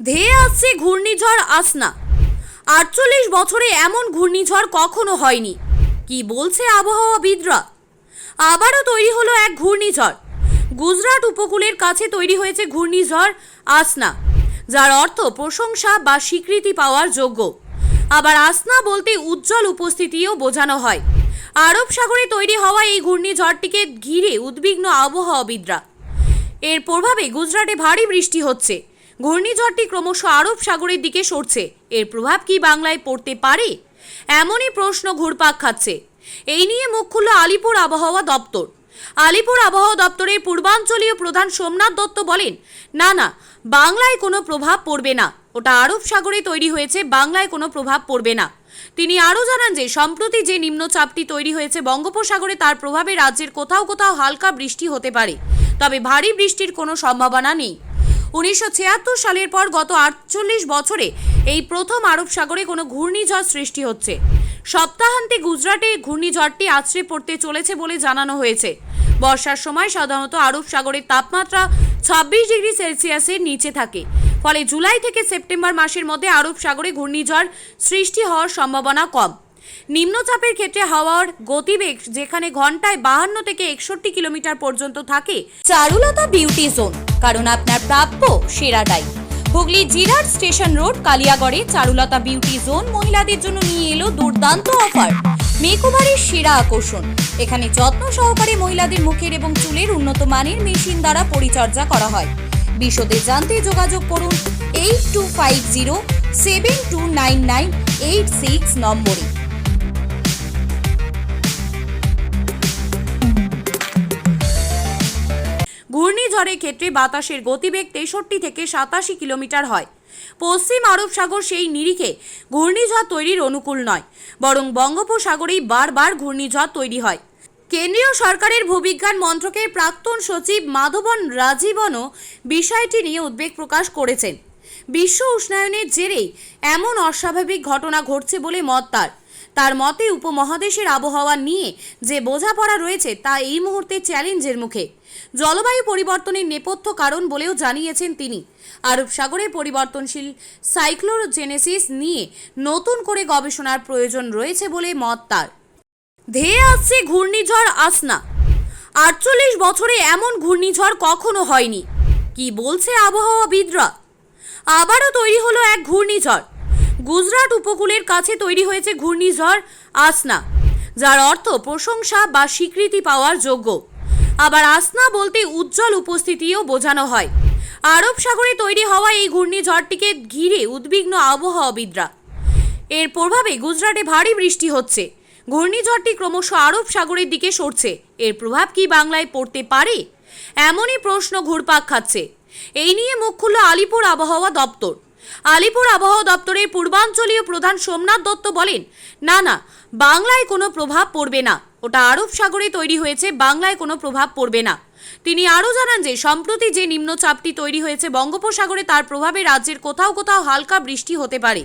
ধেয়ে আসছে ঘূর্ণিঝড় আসনা। ৪৮ বছরে এমন ঘূর্ণিঝড় কখনো হয়নি, কি বলছে আবহাওয়াবিদরা। আবারও তৈরি হলো এক ঘূর্ণিঝড়। গুজরাট উপকূলের কাছে তৈরি হয়েছে ঘূর্ণিঝড় আসনা, যার অর্থ প্রশংসা বা স্বীকৃতি পাওয়ার যোগ্য। আবার আসনা বলতে উজ্জ্বল উপস্থিতিও বোঝানো হয়। আরব সাগরে তৈরি হওয়া এই ঘূর্ণিঝড়টিকে ঘিরে উদ্বিগ্ন আবহাওয়াবিদরা। এর প্রভাবে গুজরাটে ভারী বৃষ্টি হচ্ছে। ঘূর্ণিঝড়টি ক্রমশ আরব সাগরের দিকে সরছে। এর প্রভাব কি বাংলায় পড়তে পারে, এমনই প্রশ্ন ঘুরপাক খাচ্ছে। এই নিয়ে মুখ খুলল আলিপুর আবহাওয়া দপ্তর। আলিপুর আবহাওয়া দপ্তরের পূর্বাঞ্চলীয় প্রধান সোমনাথ দত্ত বলেন, না, বাংলায় কোনো প্রভাব পড়বে না, ওটা আরব সাগরে তৈরি হয়েছে, বাংলায় কোনো প্রভাব পড়বে না। তিনি আরও জানান যে সম্প্রতি যে নিম্নচাপটি তৈরি হয়েছে বঙ্গোপসাগরে, তার প্রভাবে রাজ্যের কোথাও কোথাও হালকা বৃষ্টি হতে পারে, তবে ভারী বৃষ্টির কোনো সম্ভাবনা নেই। 1976 সালের পর গত 48 বছরে এই প্রথম আরব সাগরে কোনো ঘূর্ণিঝড় সৃষ্টি হচ্ছে। সপ্তাহান্তে গুজরাটে ঘূর্ণিঝড়টি আছড়ে পড়তে চলেছে বলে জানানো হয়েছে। বর্ষার সময় সাধারণত আরব সাগরের তাপমাত্রা 26 ডিগ্রি সেলসিয়াসের নিচে থাকে, ফলে জুলাই থেকে সেপ্টেম্বর মাসের মধ্যে আরব সাগরে ঘূর্ণিঝড় সৃষ্টি হওয়ার সম্ভাবনা কম। নিম্নচাপের ক্ষেত্রে হাওয়ার গতিবেগ যেখানে ঘন্টায় 52 থেকে 61 কিলোমিটার পর্যন্ত থাকে। চারুলতা বিউটি জোন, কারণ আপনার প্রাপ্য সেরাটাই। হুগলি জিরাট স্টেশন রোড, কালিয়াগড়ে চারুলতা বিউটি জোন মহিলাদের জন্য নিয়ে এলো দুর্দান্ত অফার। মেকওভারের সেরা আকর্ষণ। এখানে যত্ন সহকারে মহিলাদের মুখের এবং চুলের উন্নত মানের মেশিন দ্বারা পরিচর্যা করা হয়। বিশদে জানতে যোগাযোগ করুন 8250729986 নম্বরে। ঘূর্ণিঝড়ের ক্ষেত্রে বাতাসের গতিবেগ 63 থেকে 87 কিলোমিটার হয়। পশ্চিম আরব সাগর সেই নিরিখে ঘূর্ণিঝড় তৈরির অনুকূল নয়, বরং বঙ্গোপসাগরেই বারবার ঘূর্ণিঝড় তৈরি হয়। কেন্দ্রীয় সরকারের ভূবিজ্ঞান মন্ত্রকের প্রাক্তন সচিব মাধবন রাজীবনও বিষয়টি নিয়ে উদ্বেগ প্রকাশ করেছেন। বিশ্ব উষ্ণায়নের জেরেই এমন অস্বাভাবিক ঘটনা ঘটছে বলে মত তার মতে উপমহাদেশের আবহাওয়া নিয়ে যে বোঝাপড়া রয়েছে তা এই মুহূর্তে চ্যালেঞ্জের মুখে। জলবায়ু পরিবর্তনের নেপথ্য কারণ বলেও জানিয়েছেন তিনি। আরব সাগরের পরিবর্তনশীল সাইক্লোজেনেসিস নিয়ে নতুন করে গবেষণার প্রয়োজন রয়েছে বলে মত তার। ধেয়ে আসছে ঘূর্ণিঝড় আসনা। ৪৮ বছরে এমন ঘূর্ণিঝড় কখনো হয়নি, কি বলছে আবহাওয়াবিদরা। আবারও তৈরি হলো এক ঘূর্ণিঝড়। গুজরাট উপকূলের কাছে তৈরি হয়েছে ঘূর্ণিঝড় আসনা, যার অর্থ প্রশংসা বা স্বীকৃতি পাওয়ার যোগ্য। আবার আসনা বলতে উজ্জ্বল উপস্থিতিও বোঝানো হয়। আরব সাগরে তৈরি হওয়া এই ঘূর্ণিঝড়টিকে ঘিরে উদ্বিগ্ন আবহাওয়াবিদরা। এর প্রভাবে গুজরাটে ভারী বৃষ্টি হচ্ছে। ঘূর্ণিঝড়টি ক্রমশ আরব সাগরের দিকে সরছে। এর প্রভাব কি বাংলায় পড়তে পারে, এমনই প্রশ্ন ঘুরপাক খাচ্ছে। এই নিয়ে মুখ খুলল আলিপুর আবহাওয়া দপ্তর। আলিপুর আবহাওয়া দপ্তরের পূর্বাঞ্চলীয় প্রধান সোমনাথ দত্ত বলেন, না, বাংলায় কোনো প্রভাব পড়বে না, ওটা আরব সাগরে তৈরি হয়েছে, বাংলায় কোনো প্রভাব পড়বে না। তিনি আরও জানান যে সম্প্রতি যে নিম্নচাপটি তৈরি হয়েছে বঙ্গোপসাগরে, তার প্রভাবে রাজ্যের কোথাও কোথাও হালকা বৃষ্টি হতে পারে,